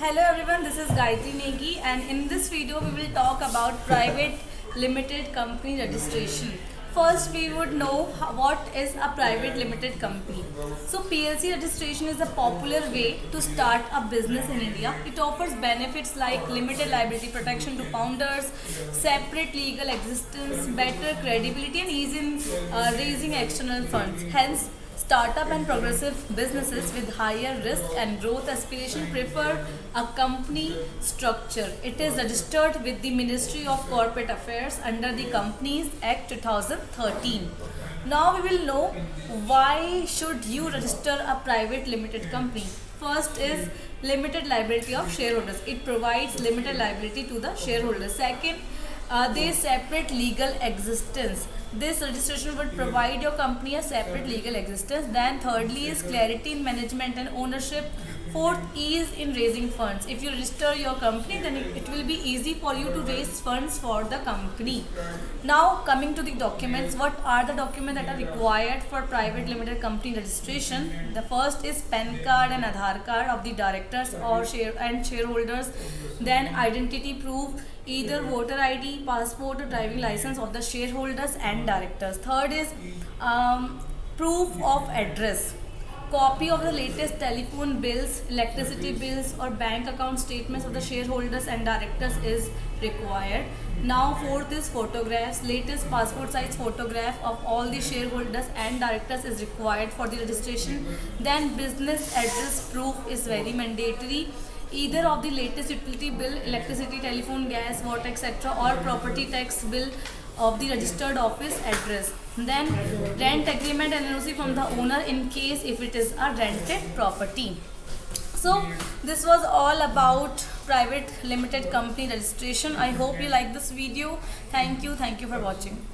Hello everyone, this is Gayatri Negi and in this video we will talk about private limited company registration. First we would know what is a private limited company. So PLC registration is a popular way to start a business in India. It offers benefits like limited liability protection to founders, separate legal existence, better credibility and ease in raising external funds. Hence, startup and progressive businesses with higher risk and growth aspiration prefer a company structure. It is registered with the Ministry of Corporate Affairs under the Companies Act 2013. Now we will know why should you register a private limited company. First is limited liability of shareholders. It provides limited liability to the shareholders. Second, they separate legal existence. This registration would provide your company a separate legal existence. Then thirdly is clarity in management and ownership. Fourth, ease in raising funds. If you register your company, then it will be easy for you to raise funds for the company. Now coming to the documents, what are the documents that are required for private limited company registration? The first is PAN card and Aadhaar card of the directors or shareholders. Then identity proof, either voter ID, passport or driving license of the shareholders and directors. Third is proof of address. Copy of the latest telephone bills, electricity bills or bank account statements of the shareholders and directors is required. Now fourth is photographs. Latest passport size photograph of all the shareholders and directors is required for the registration. Then business address proof is very mandatory. Either of the latest utility bill, electricity, telephone, gas, water, etc. or property tax bill of the registered office address. Then rent agreement and NOC from the owner in case if it is a rented property. So this was all about private limited company registration. I hope you like this video. Thank you for watching.